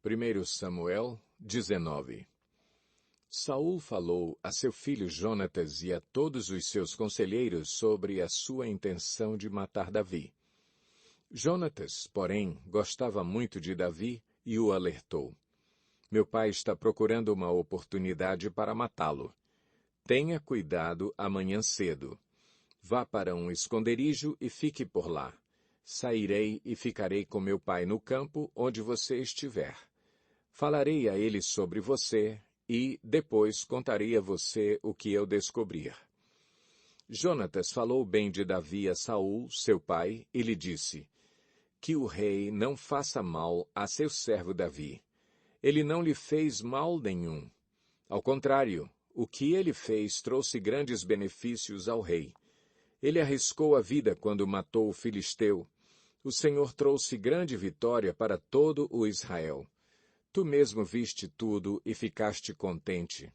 1 Samuel 19. Saul falou a seu filho Jonatas e a todos os seus conselheiros sobre a sua intenção de matar Davi. Jonatas, porém, gostava muito de Davi e o alertou. Meu pai está procurando uma oportunidade para matá-lo. Tenha cuidado amanhã cedo. Vá para um esconderijo e fique por lá. Sairei e ficarei com meu pai no campo onde você estiver. Falarei a ele sobre você e, depois, contarei a você o que eu descobrir. Jonatas falou bem de Davi a Saul, seu pai, e lhe disse: que o rei não faça mal a seu servo Davi. Ele não lhe fez mal nenhum. Ao contrário, o que ele fez trouxe grandes benefícios ao rei. Ele arriscou a vida quando matou o filisteu. O Senhor trouxe grande vitória para todo o Israel. Tu mesmo viste tudo e ficaste contente.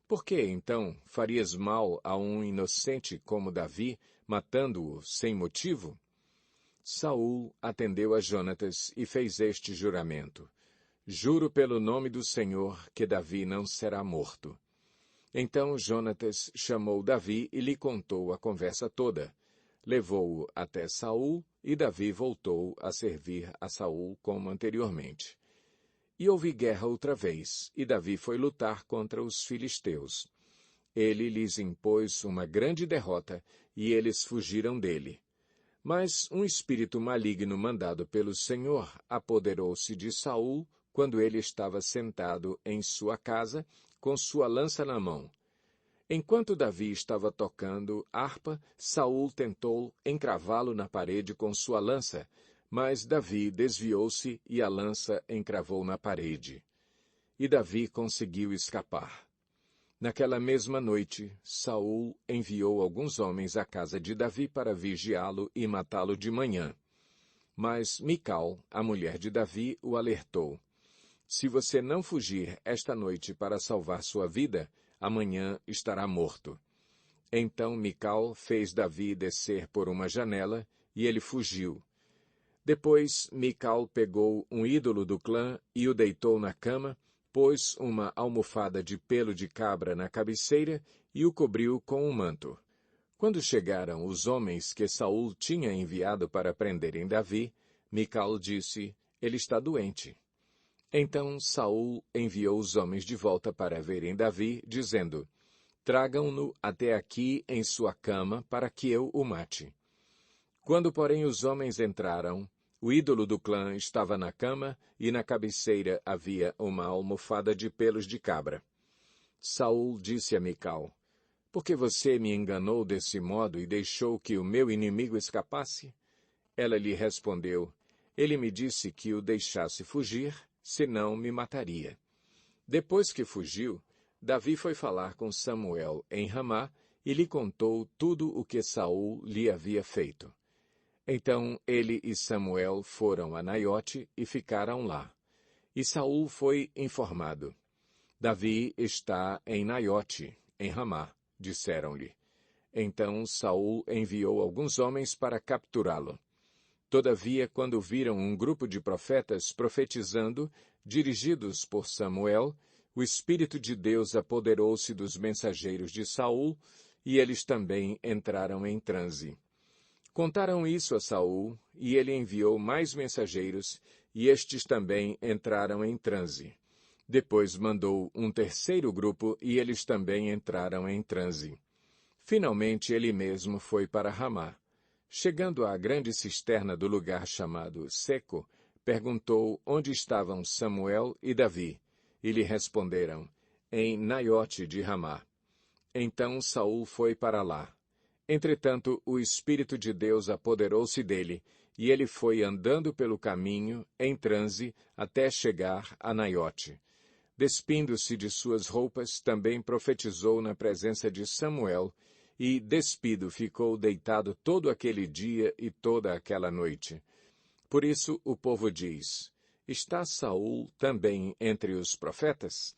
Por que, então, farias mal a um inocente como Davi, matando-o sem motivo? Saul atendeu a Jonatas e fez este juramento: Juro pelo nome do Senhor que Davi não será morto. Então Jonatas chamou Davi e lhe contou a conversa toda. Levou-o até Saul e Davi voltou a servir a Saul como anteriormente. E houve guerra outra vez, e Davi foi lutar contra os filisteus. Ele lhes impôs uma grande derrota, e eles fugiram dele. Mas um espírito maligno mandado pelo Senhor apoderou-se de Saul quando ele estava sentado em sua casa, com sua lança na mão. Enquanto Davi estava tocando harpa, Saul tentou encravá-lo na parede com sua lança, mas Davi desviou-se e a lança encravou na parede. E Davi conseguiu escapar. Naquela mesma noite, Saul enviou alguns homens à casa de Davi para vigiá-lo e matá-lo de manhã. Mas Mical, a mulher de Davi, o alertou: Se você não fugir esta noite para salvar sua vida, amanhã estará morto. Então Mical fez Davi descer por uma janela, e ele fugiu. Depois Mical pegou um ídolo do clã e o deitou na cama, pôs uma almofada de pelo de cabra na cabeceira e o cobriu com um manto. Quando chegaram os homens que Saul tinha enviado para prenderem Davi, Mical disse: Ele está doente. Então Saul enviou os homens de volta para verem Davi, dizendo: Tragam-no até aqui em sua cama para que eu o mate. Quando, porém, os homens entraram, o ídolo do clã estava na cama e na cabeceira havia uma almofada de pelos de cabra. Saul disse a Mical: Por que você me enganou desse modo e deixou que o meu inimigo escapasse? Ela lhe respondeu: Ele me disse que o deixasse fugir, senão me mataria. Depois que fugiu, Davi foi falar com Samuel em Ramá e lhe contou tudo o que Saul lhe havia feito. Então ele e Samuel foram a Naiote e ficaram lá. E Saul foi informado: Davi está em Naiote, em Ramá, disseram-lhe. Então Saul enviou alguns homens para capturá-lo. Todavia, quando viram um grupo de profetas profetizando, dirigidos por Samuel, o Espírito de Deus apoderou-se dos mensageiros de Saul, e eles também entraram em transe. Contaram isso a Saul, e ele enviou mais mensageiros, e estes também entraram em transe. Depois mandou um terceiro grupo, e eles também entraram em transe. Finalmente ele mesmo foi para Ramá. Chegando à grande cisterna do lugar chamado Seco, perguntou onde estavam Samuel e Davi, e lhe responderam: em Naiote de Ramá. Então Saul foi para lá. Entretanto, o Espírito de Deus apoderou-se dele, e ele foi andando pelo caminho, em transe, até chegar a Naiote. Despindo-se de suas roupas, também profetizou na presença de Samuel, e, despido, ficou deitado todo aquele dia e toda aquela noite. Por isso o povo diz: Está Saul também entre os profetas?